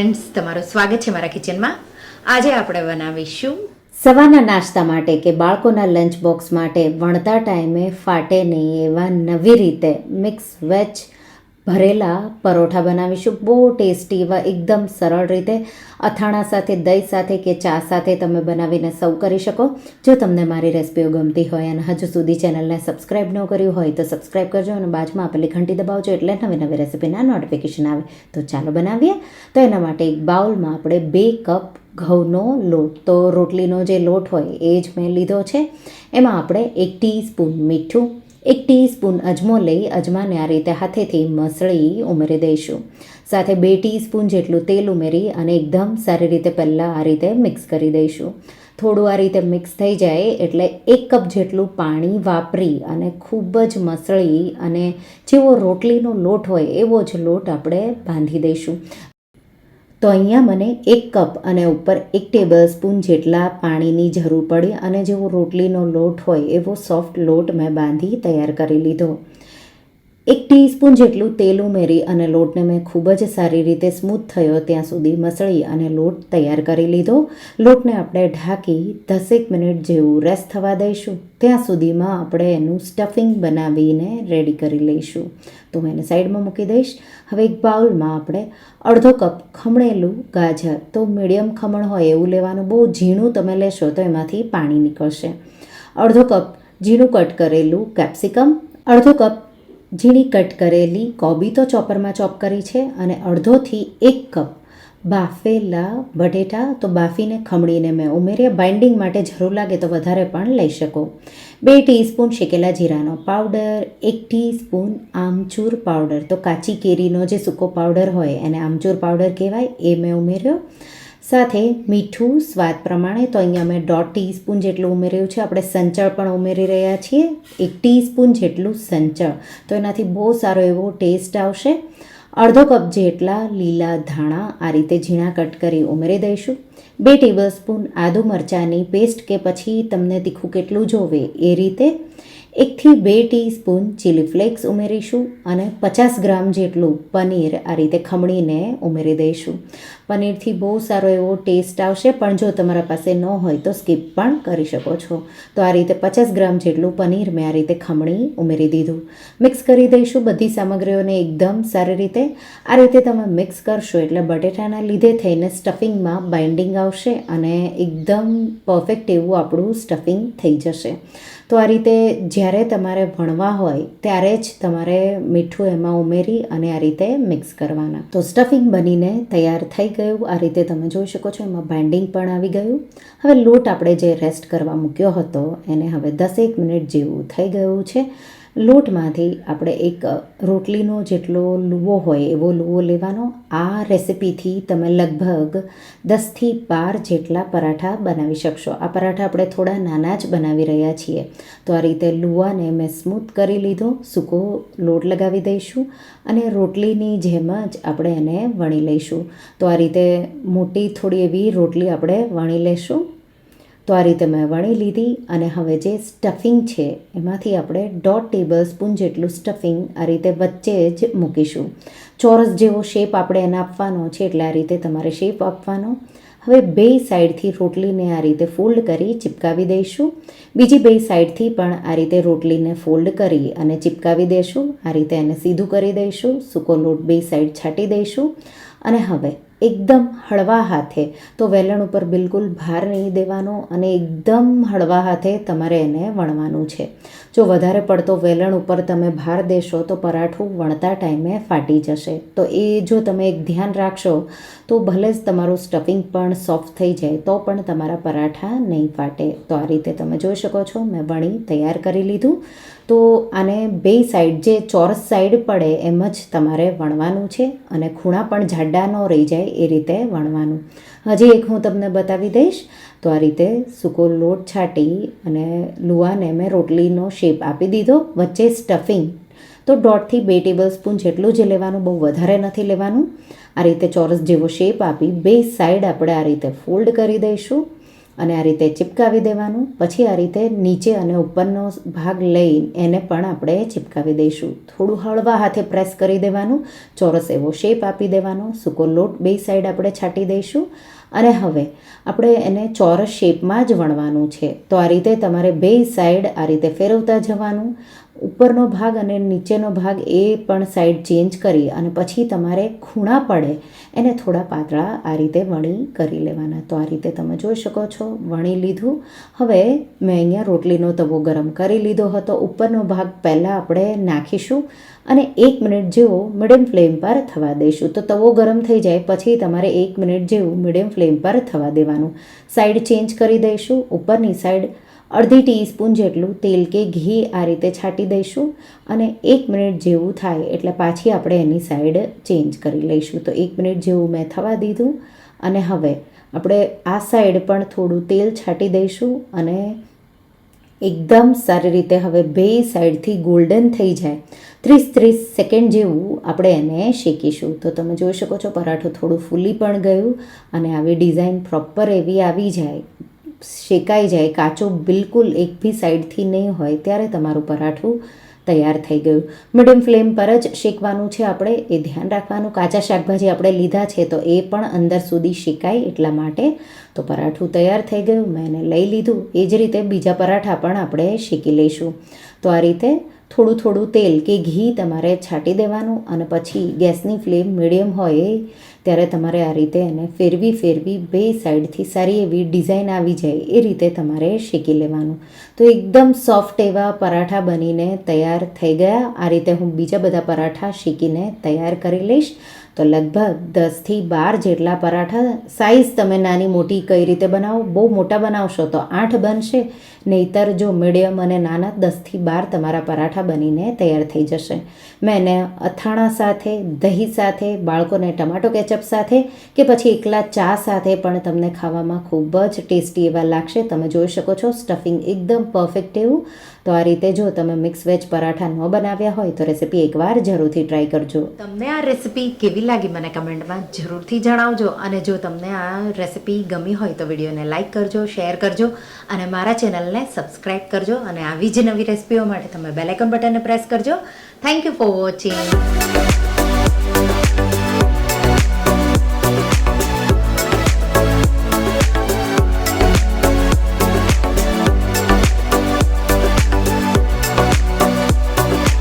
Friends, તમારું સ્વાગત છે મારા કિચનમાં. આજે આપણે બનાવીશું સવારના નાસ્તા માટે કે બાળકોના લંચ બોક્સ માટે વણતા ટાઈમે ફાટે નહીં એવા નવી રીતે મિક્સ વેજ ભરેલા પરોઠા બનાવીશું. બહુ ટેસ્ટી એવા એકદમ સરળ રીતે અથાણા સાથે, દહીં સાથે કે ચા સાથે તમે બનાવીને સર્વ કરી શકો. જો તમને મારી રેસિપીઓ ગમતી હોય અને હજુ સુધી ચેનલને સબસ્ક્રાઈબ ન કર્યું હોય તો સબસ્ક્રાઈબ કરજો અને બાજુમાં આપેલી ઘંટી દબાવજો એટલે નવી નવી રેસિપીના નોટિફિકેશન આવે. તો ચાલો બનાવીએ. તો એના માટે એક બાઉલમાં આપણે 2 કપ ઘઉંનો લોટ, તો રોટલીનો જે લોટ હોય એ જ મેં લીધો છે. એમાં આપણે 1 ટીસ્પૂન મીઠું, 1 ટીસ્પૂન અજમો લઈ અજમાને આ રીતે હાથેથી મસળી ઉમેરી દઈશું. સાથે 2 ટીસ્પૂન જેટલું તેલ ઉમેરી અને એકદમ સારી રીતે પહેલાં આ રીતે મિક્સ કરી દઈશું. થોડું આ રીતે મિક્સ થઈ જાય એટલે 1 કપ જેટલું પાણી વાપરી અને ખૂબ જ મસળી અને જેવો રોટલીનો લોટ હોય એવો જ લોટ આપણે બાંધી દઈશું. તો અહીંયા મને 1 કપ અને ઉપર 1 ટેબલ સ્પૂન જેટલા પાણીની જરૂર પડી અને જેવો રોટલીનો લોટ હોય એવો સોફ્ટ લોટ મેં બાંધી તૈયાર કરી લીધો. 1 ટીસ્પૂન જેટલું તેલ ઉમેરી અને લોટને મેં ખૂબ જ સારી રીતે સ્મૂથ થયો ત્યાં સુધી મસળી અને લોટ તૈયાર કરી લીધો. લોટને આપણે ઢાંકી 10 મિનિટ જેવું રેસ્ટ થવા દઈશું. ત્યાં સુધીમાં આપણે એનું સ્ટફિંગ બનાવીને રેડી કરી લઈશું. તો હું એને સાઈડમાં મૂકી દઈશ. હવે એક બાઉલમાં આપણે અડધો કપ ખમણેલું ગાજર, તો મીડિયમ ખમણ હોય એવું લેવાનું, બહુ ઝીણું તમે લેશો તો એમાંથી પાણી નીકળશે. અડધો કપ ઝીણું કટ કરેલું કેપ્સિકમ, અડધો કપ ઝીણી કટ કરેલી કોબી તો ચોપરમાં ચોપ કરી છે અને અડધોથી 1 કપ બાફેલા બટેટા તો બાફીને ખમણીને મેં ઉમેર્યા. બાઇન્ડિંગ માટે જરૂર લાગે તો વધારે પણ લઈ શકો. 2 ટીસ્પૂન શેકેલા જીરાનો પાવડર, 1 ટીસ્પૂન આમચૂર પાવડર, તો કાચી કેરીનો જે સૂકો પાવડર હોય એને આમચૂર પાવડર કહેવાય, એ મેં ઉમેર્યો. સાથે મીઠું સ્વાદ પ્રમાણે, તો અહીંયા મેં 1.5 ટીસ્પૂન જેટલું ઉમેર્યું છે. આપણે સંચળ પણ ઉમેરી રહ્યા છીએ, 1 ટીસ્પૂન જેટલું સંચળ, તો એનાથી બહુ સારો એવો ટેસ્ટ આવશે. અડધો કપ જેટલા લીલા ધાણા આ રીતે ઝીણા કટ કરી ઉમેરી દઈશું. 2 ટેબલ સ્પૂન આદુ મરચાંની પેસ્ટ કે પછી તમને તીખું કેટલું જોવે એ રીતે. 1 થી 2 ટીસ્પૂન ચીલી ફ્લેક્સ ઉમેરીશું અને 50 ગ્રામ જેટલું પનીર આ રીતે ખમણીને ઉમેરી દઈશું. પનીરથી બહુ સારો એવો ટેસ્ટ આવશે, પણ જો તમારા પાસે ન હોય તો સ્કીપ પણ કરી શકો છો. તો આ રીતે 50 ગ્રામ જેટલું પનીર મેં આ રીતે ખમણી ઉમેરી દીધું. મિક્સ કરી દઈશું બધી સામગ્રીઓને એકદમ સારી રીતે. આ રીતે તમે મિક્સ કરશો એટલે બટેટાના લીધે થઈને સ્ટફિંગમાં બાઇન્ડિંગ આવશે અને એકદમ પરફેક્ટ એવું આપણું સ્ટફિંગ થઈ જશે. તો આ રીતે જ્યારે તમારે વણવા હોય ત્યારે જ તમારે મીઠું એમાં ઉમેરી અને આ રીતે મિક્સ કરવાના. તો સ્ટફિંગ બનીને તૈયાર થઈ ગયું. આ રીતે તમે જોઈ શકો છો એમાં બાઇન્ડિંગ પણ આવી ગયું. હવે લોટ આપણે જે રેસ્ટ કરવા મૂક્યો હતો એને હવે 10 મિનિટ જેવું થઈ ગયું છે. લોટમાંથી આપણે એક રોટલીનો જેટલો લુવો હોય એવો લુવો લેવાનો. આ રેસિપીથી તમે લગભગ 10 થી 12 જેટલા પરાઠા બનાવી શકશો. આ પરાઠા આપણે થોડા નાના જ બનાવી રહ્યા છીએ. તો આ રીતે લુવાને મેં સ્મૂથ કરી લીધો. સૂકો લોટ લગાવી દઈશું અને રોટલીની જેમ જ આપણે એને વણી લઈશું. તો આ રીતે મોટી થોડી એવી રોટલી આપણે વણી લઈશું. તો આ રીતે મેં વણી લીધી અને હવે જે સ્ટફિંગ છે એમાંથી આપણે 1.5 ટેબલ સ્પૂન જેટલું સ્ટફિંગ આ રીતે વચ્ચે જ મૂકીશું. ચોરસ જેવો શેપ આપણે એને આપવાનો છે એટલે આ રીતે તમારે શેપ આપવાનો. હવે 2 સાઈડથી રોટલીને આ રીતે ફોલ્ડ કરી ચિપકાવી દઈશું. બીજી 2 સાઈડથી પણ આ રીતે રોટલીને ફોલ્ડ કરી અને ચિપકાવી દઈશું. આ રીતે એને સીધું કરી દઈશું. સૂકો લોટ 2 સાઈડ છાંટી દઈશું અને હવે એકદમ હળવા હાથે, તો વેલણ ઉપર બિલકુલ ભાર નહીં દેવાનો અને એકદમ હળવા હાથે તમારે એને વણવાનું છે. જો વધારે પડતો વેલણ ઉપર તમે ભાર દેશો તો પરાઠું વણતા ટાઈમે ફાટી જશે. તો એ જો તમે એક ધ્યાન રાખશો તો ભલે જ તમારું સ્ટફિંગ પણ સોફ્ટ થઈ જાય તો પણ તમારા પરાઠા નહીં ફાટે. તો આ રીતે તમે જોઈ શકો છો મેં વણી તૈયાર કરી લીધું. તો આને 2 સાઈડ જે ચોરસ સાઈડ પડે એમ જ તમારે વણવાનું છે અને ખૂણા પણ જાડા ન રહી જાય એ રીતે વણવાનું. હજી એક હું તમને બતાવી દઈશ. તો આ રીતે સૂકો લોટ છાંટી અને લુવાને મેં રોટલીનો શેપ આપી દીધો. વચ્ચે સ્ટફિંગ તો 1.5 થી 2 ટેબલ સ્પૂન જેટલું જ લેવાનું, બહુ વધારે નથી લેવાનું. આ રીતે ચોરસ જેવો શેપ આપી 2 સાઈડ આપણે આ રીતે ફોલ્ડ કરી દઈશું અને આ રીતે ચિપકાવી દેવાનું. પછી આ રીતે નીચે અને ઉપરનો ભાગ લઈ એને પણ આપણે ચિપકાવી દઈશું. થોડું હળવા હાથે પ્રેસ કરી દેવાનું, ચોરસ એવો શેપ આપી દેવાનો. સૂકો લોટ બે સાઈડ આપણે છાંટી દઈશું અને હવે આપણે એને ચોરસ શેપમાં જ વણવાનું છે. તો આ રીતે તમારે બે સાઈડ આ રીતે ફેરવતા જવાનું. ઉપરનો ભાગ અને નીચેનો ભાગ એ પણ સાઈડ ચેન્જ કરી અને પછી તમારે ખૂણા પડે એને થોડા પાતળા આ રીતે વણી કરી લેવાના. તો આ રીતે તમે જોઈ શકો છો વણી લીધું. હવે મેં અહીંયા રોટલીનો તવો ગરમ કરી લીધો હતો. ઉપરનો ભાગ પહેલાં આપણે નાખીશું અને 1 મિનિટ જેવો મીડિયમ ફ્લેમ પર થવા દઈશું. તો તવો ગરમ થઈ જાય પછી તમારે 1 મિનિટ જેવું મીડિયમ ફ્લેમ પર થવા દેવાનું. સાઈડ ચેન્જ કરી દઈશું. ઉપરની સાઈડ અડધી ટીસ્પૂન જેટલું તેલ કે ઘી આ રીતે છાંટી દઈશું અને 1 મિનિટ જેવું થાય એટલે પાછી આપણે એની સાઈડ ચેન્જ કરી લઈશું. તો 1 મિનિટ જેવું મેં થવા દીધું અને હવે આપણે આ સાઈડ પણ થોડું તેલ છાંટી દઈશું અને એકદમ સારી રીતે હવે બે સાઈડથી ગોલ્ડન થઈ જાય 30 સેકન્ડ જેવું આપણે એને શેકીશું. તો તમે જોઈ શકો છો પરાઠું થોડું ફૂલી પણ ગયું અને આવી ડિઝાઇન પ્રોપર એવી આવી જાય, શેકાઈ જાય, કાચો બિલકુલ એક બી સાઈડથી નહીં હોય ત્યારે તમારું પરાઠું તૈયાર થઈ ગયું. મીડિયમ ફ્લેમ પર જ શેકવાનું છે આપણે, એ ધ્યાન રાખવાનું. કાચા શાકભાજી આપણે લીધા છે તો એ પણ અંદર સુધી શેકાય એટલા માટે. તો પરાઠું તૈયાર થઈ ગયું, મેં એને લઈ લીધું. એ જ રીતે બીજા પરાઠા પણ આપણે શેકી લઈશું. તો આ રીતે થોડું થોડું તેલ કે ઘી તમારે છાંટી દેવાનું અને પછી ગેસની ફ્લેમ મીડિયમ હોય ત્યારે તમારે આ રીતે એને ફેરવી બે સાઈડથી સારી એવી ડિઝાઇન આવી જાય એ રીતે તમારે શેકી લેવાનું. તો એકદમ સોફ્ટ એવા પરાઠા બનીને તૈયાર થઈ ગયા. આ રીતે હું બીજા બધા પરાઠા શેકીને તૈયાર કરી લઈશ. તો લગભગ 10થી 12 જેટલા પરાઠા, સાઈઝ તમે નાની મોટી કઈ રીતે બનાવો, બહુ મોટા બનાવશો તો 8 બનશે, નહીતર જો મીડિયમ અને નાના 10થી 12 તમારા પરાઠા બનીને તૈયાર થઈ જશે. મેં એને અથાણા સાથે, દહીં સાથે, બાળકોને ટમાટો કેચઅપ સાથે કે પછી એકલા ચા સાથે પણ તમને ખાવામાં ખૂબ જ ટેસ્ટી એવા લાગશે. તમે જોઈ શકો છો સ્ટફિંગ એકદમ પરફેક્ટ એવું. તો આ રીતે જો તમે મિક્સ વેજ પરાઠા ન બનાવ્યા હોય તો રેસીપી એકવાર જરૂરથી ટ્રાય કરજો. તમને આ રેસીપી કેવી લાગી મને કમેન્ટમાં જરૂરથી જણાવજો. અને જો તમને આ રેસીપી ગમી હોય તો વિડીયોને લાઇક કરજો, શેર કરજો અને મારા ચેનલને સબસ્ક્રાઈબ કરજો. અને આવી જ નવી રેસીપીઓ માટે તમે બેલ આઇકન બટનને પ્રેસ કરજો. Thank you for watching.